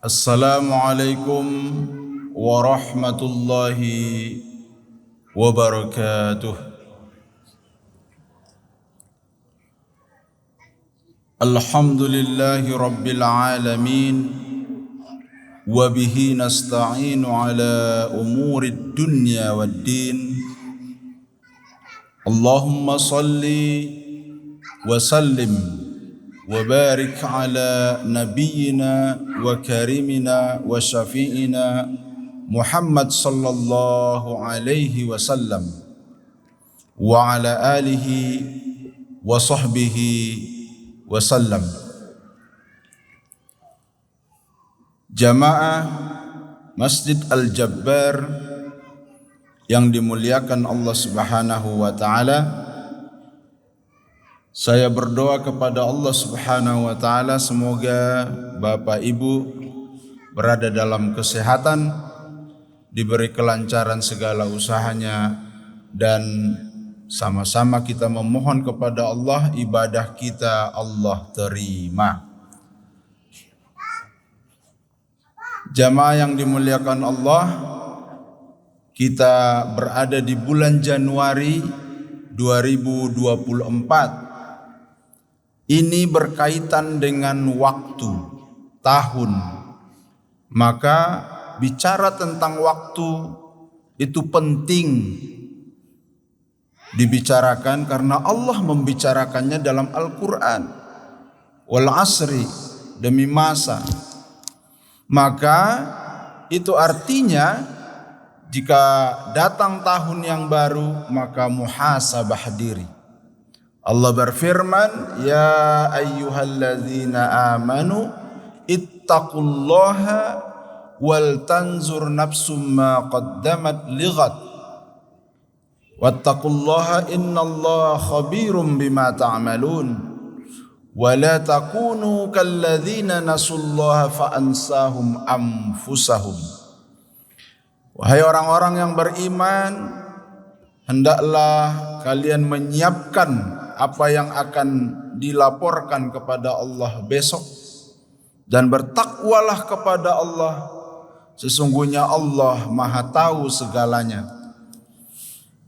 Assalamualaikum warahmatullahi wabarakatuh. Alhamdulillahi rabbil alamin, wa bihi nasta'inu ala umurid dunya waddin. Allahumma salli wa sallim wa barik ala nabiyyina wa karimina wa syafi'ina Muhammad sallallahu alaihi wasallam wa ala alihi wa sahbihi wasallam. Jamaah Masjid Al-Jabbar yang dimuliakan Allah Subhanahu wa taala, saya berdoa kepada Allah Subhanahu wa taala semoga Bapak Ibu berada dalam kesehatan, diberi kelancaran segala usahanya, dan sama-sama kita memohon kepada Allah ibadah kita Allah terima. Jamaah yang dimuliakan Allah, kita berada di bulan Januari 2024. Ini berkaitan dengan waktu, tahun. Maka bicara tentang waktu itu penting dibicarakan karena Allah membicarakannya dalam Al-Quran. Wal asri, demi masa. Maka itu artinya jika datang tahun yang baru maka muhasabah diri. Allah berfirman, ya ayyuhalladzina amanu ittaqullaha wal tanzur nafsum ma qaddamat lighad wattaqullaha innallaha khabirum bima ta'malun wa la takunu kalladzina nasullaha fa ansahum anfusahum. Wahai orang-orang yang beriman, hendaklah kalian menyiapkan apa yang akan dilaporkan kepada Allah besok, dan bertakwalah kepada Allah, sesungguhnya Allah Maha tahu segalanya.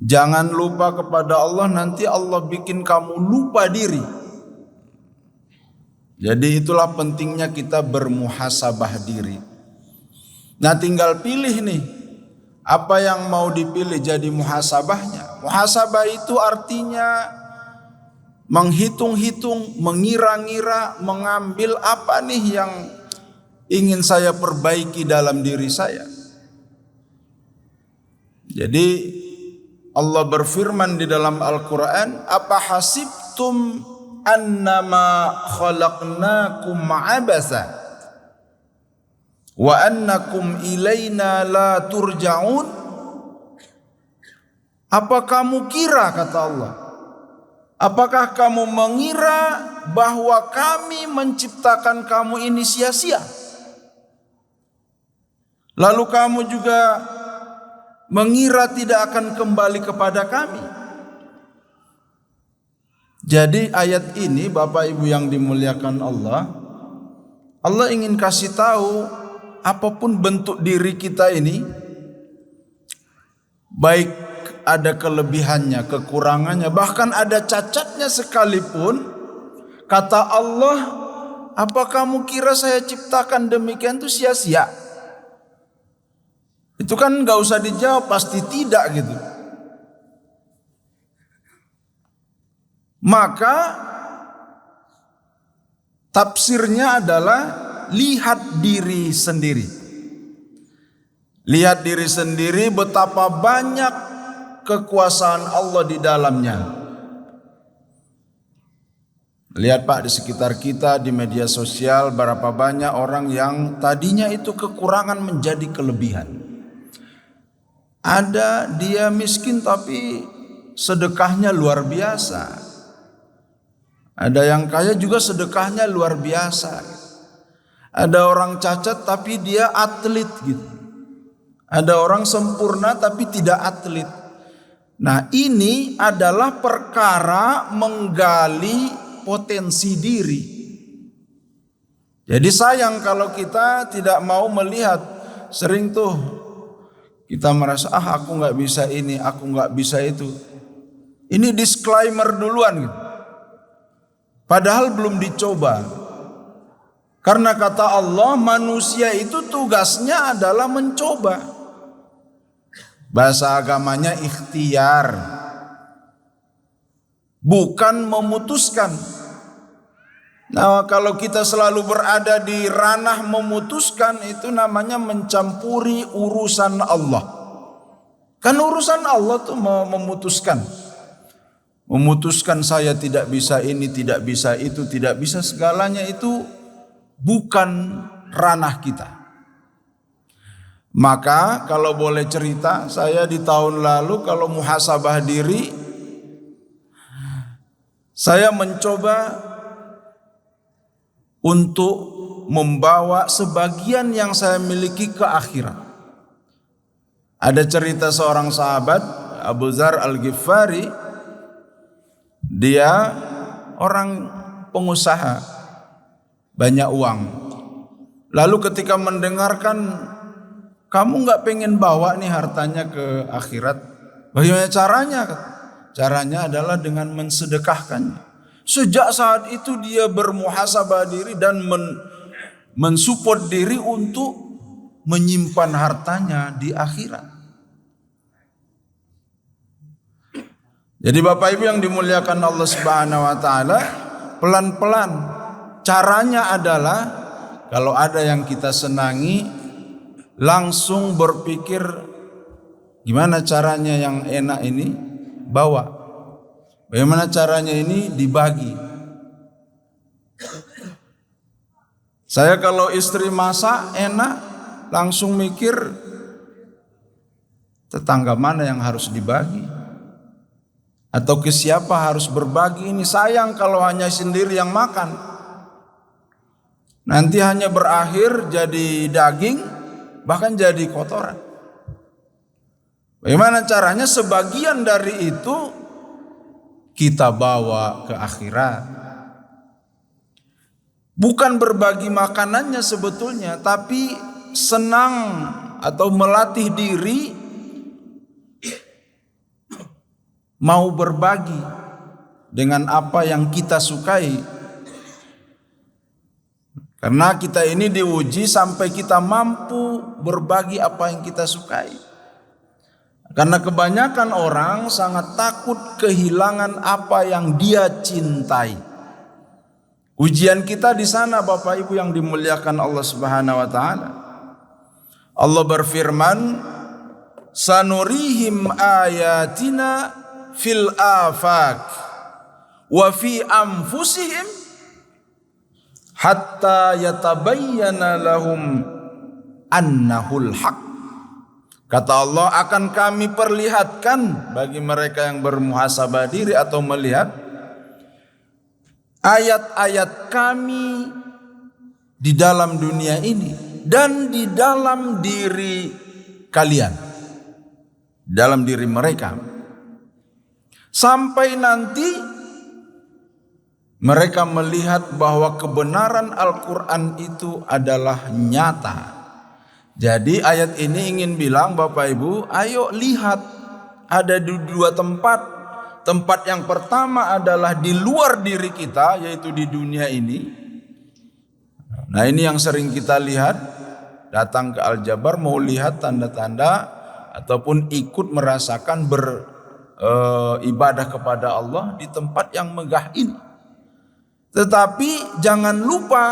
Jangan lupa kepada Allah, nanti Allah bikin kamu lupa diri. Jadi itulah pentingnya kita bermuhasabah diri. Nah, tinggal pilih nih, apa yang mau dipilih jadi muhasabahnya. Muhasabah itu artinya menghitung-hitung, mengira-ngira, mengambil apa nih yang ingin saya perbaiki dalam diri saya. Jadi Allah berfirman di dalam Al-Quran, apa hasibtum annama khalaqnakum abasa wa annakum ilaina la turja'un. Apa kamu kira, kata Allah, apakah kamu mengira bahwa kami menciptakan kamu ini sia-sia? Lalu kamu juga mengira tidak akan kembali kepada kami? Jadi ayat ini Bapak Ibu yang dimuliakan Allah, Allah ingin kasih tahu apapun bentuk diri kita ini, baik ada kelebihannya, kekurangannya, bahkan ada cacatnya sekalipun, kata Allah, apa kamu kira saya ciptakan demikian itu sia-sia? Itu kan gak usah dijawab, pasti tidak gitu. Maka tafsirnya adalah lihat diri sendiri. Lihat diri sendiri betapa banyak kekuasaan Allah di dalamnya. Lihat Pak, di sekitar kita, di media sosial, berapa banyak orang yang tadinya itu kekurangan menjadi kelebihan. Ada dia miskin tapi sedekahnya luar biasa. Ada yang kaya juga sedekahnya luar biasa. Ada orang cacat tapi dia atlet gitu. Ada orang sempurna tapi tidak atlet. Nah, ini adalah perkara menggali potensi diri. Jadi sayang kalau kita tidak mau melihat. Sering tuh kita merasa aku nggak bisa ini, aku nggak bisa itu. Ini disclaimer duluan gitu. Padahal belum dicoba. Karena kata Allah, manusia itu tugasnya adalah mencoba. Bahasa agamanya ikhtiar, bukan memutuskan. Nah, kalau kita selalu berada di ranah memutuskan, itu namanya mencampuri urusan Allah. Kan urusan Allah tuh memutuskan. Memutuskan saya tidak bisa ini, tidak bisa itu, tidak bisa segalanya, itu bukan ranah kita. Maka kalau boleh cerita, saya di tahun lalu kalau muhasabah diri, saya mencoba untuk membawa sebagian yang saya miliki ke akhirat. Ada cerita seorang sahabat, Abu Dzar Al-Ghifari, dia orang pengusaha, banyak uang. Lalu ketika mendengarkan, kamu nggak pengen bawa nih hartanya ke akhirat, bagaimana caranya? Caranya adalah dengan mensedekahkannya. Sejak saat itu dia bermuhasabah diri dan mensupport diri untuk menyimpan hartanya di akhirat. Jadi Bapak Ibu yang dimuliakan Allah Subhanahu wa taala, pelan-pelan caranya adalah kalau ada yang kita senangi, langsung berpikir gimana caranya yang enak ini bawa. Bagaimana caranya ini dibagi. Saya kalau istri masak enak, langsung mikir tetangga mana yang harus dibagi, atau ke siapa harus berbagi. Ini sayang kalau hanya sendiri yang makan. Nanti hanya berakhir jadi daging, bahkan jadi kotoran. Bagaimana caranya sebagian dari itu kita bawa ke akhirat. Bukan berbagi makanannya sebetulnya, tapi senang atau melatih diri mau berbagi dengan apa yang kita sukai. Karena kita ini diuji sampai kita mampu berbagi apa yang kita sukai. Karena kebanyakan orang sangat takut kehilangan apa yang dia cintai. Ujian kita di sana Bapak Ibu yang dimuliakan Allah Subhanahu wa taala. Allah berfirman, "Sanurihim ayatina fil afaq wa fi anfusihim hatta yatabayyana lahum annahul haq." Kata Allah, akan kami perlihatkan bagi mereka yang bermuhasabah diri atau melihat ayat-ayat kami di dalam dunia ini dan di dalam diri kalian, dalam diri mereka, sampai nanti mereka melihat bahwa kebenaran Al-Quran itu adalah nyata. Jadi ayat ini ingin bilang Bapak Ibu, ayo lihat, ada dua tempat. Tempat yang pertama adalah di luar diri kita, yaitu di dunia ini. Nah, ini yang sering kita lihat, datang ke Al-Jabar mau lihat tanda-tanda ataupun ikut merasakan beribadah kepada Allah di tempat yang megah ini. Tetapi jangan lupa,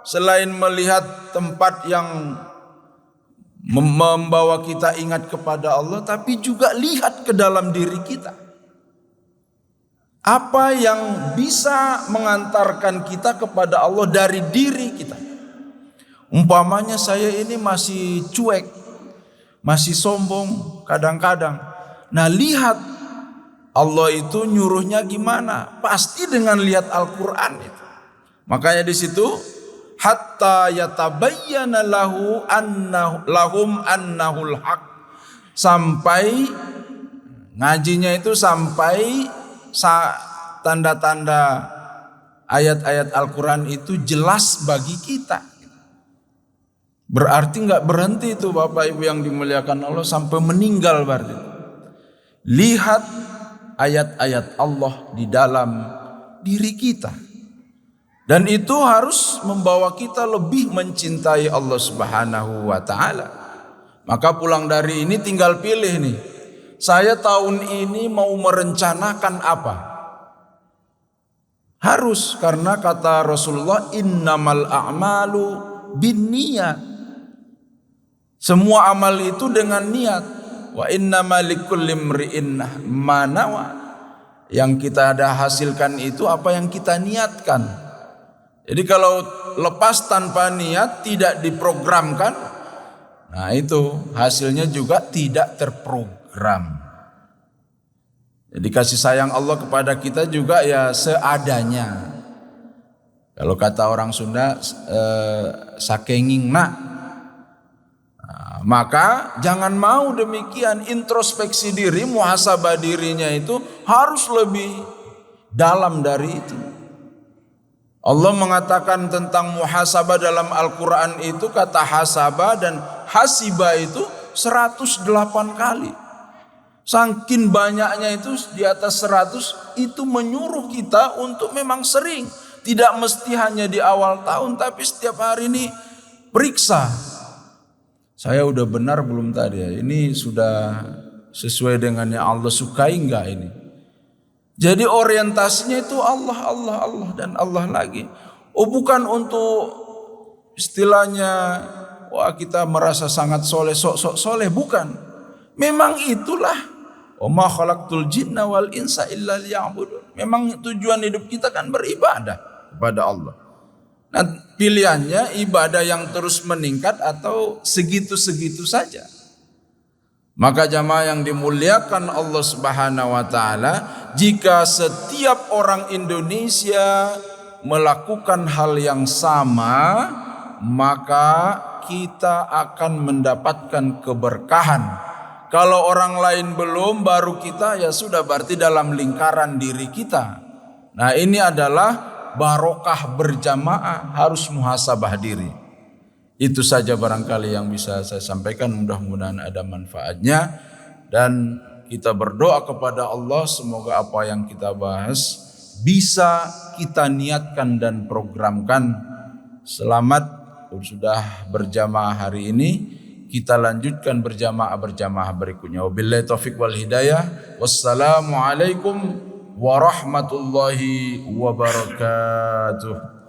selain melihat tempat yang membawa kita ingat kepada Allah, tapi juga lihat ke dalam diri kita. Apa yang bisa mengantarkan kita kepada Allah dari diri kita. Umpamanya saya ini masih cuek, masih sombong kadang-kadang. Nah, lihat Allah itu nyuruhnya gimana? Pasti dengan lihat Al-Quran itu. Makanya di situ hatta yatabayyana lahum annahul haq, sampai ngajinya itu sampai tanda-tanda ayat-ayat Al-Quran itu jelas bagi kita. Berarti nggak berhenti itu Bapak Ibu yang dimuliakan Allah sampai meninggal berarti. Lihat ayat-ayat Allah di dalam diri kita. Dan itu harus membawa kita lebih mencintai Allah Subhanahu wa taala. Maka pulang dari ini tinggal pilih nih. Saya tahun ini mau merencanakan apa? Harus, karena kata Rasulullah innamal a'malu binniyat. Semua amal itu dengan niat. Wa innamal likulli imri'in ma nawa. Yang kita ada hasilkan itu apa yang kita niatkan. Jadi kalau lepas tanpa niat, tidak diprogramkan, nah itu hasilnya juga tidak terprogram. Jadi kasih sayang Allah kepada kita juga ya seadanya. Kalau kata orang Sunda, sakenging nak. Nah, maka jangan mau demikian, introspeksi diri, muhasabah dirinya itu harus lebih dalam dari itu. Allah mengatakan tentang muhasabah dalam Al-Quran itu, kata hasabah dan hasibah itu 108 kali. Saking banyaknya itu, di atas 100, itu menyuruh kita untuk memang sering. Tidak mesti hanya di awal tahun, tapi setiap hari ini periksa. Saya udah benar belum tadi ya? Ini sudah sesuai dengan yang Allah sukai enggak ini? Jadi orientasinya itu Allah, Allah, Allah dan Allah lagi. Oh, bukan untuk istilahnya wah kita merasa sangat soleh, sok-sok soleh, bukan. Memang itulah. Wa ma khalaqtul jinna wal insa illa liya'budun. Memang tujuan hidup kita kan beribadah kepada Allah. Nah, pilihannya ibadah yang terus meningkat atau segitu-segitu saja. Maka jamaah yang dimuliakan Allah Subhanahu wa taala, jika setiap orang Indonesia melakukan hal yang sama, maka kita akan mendapatkan keberkahan. Kalau orang lain belum, baru kita, ya sudah berarti dalam lingkaran diri kita. Nah, ini adalah barokah berjamaah, harus muhasabah diri. Itu saja barangkali yang bisa saya sampaikan, mudah-mudahan ada manfaatnya. Dan kita berdoa kepada Allah semoga apa yang kita bahas bisa kita niatkan dan programkan. Selamat sudah berjamaah hari ini, kita lanjutkan berjamaah berikutnya. Wabillahi taufiq wal hidayah. Wassalamualaikum warahmatullahi wabarakatuh.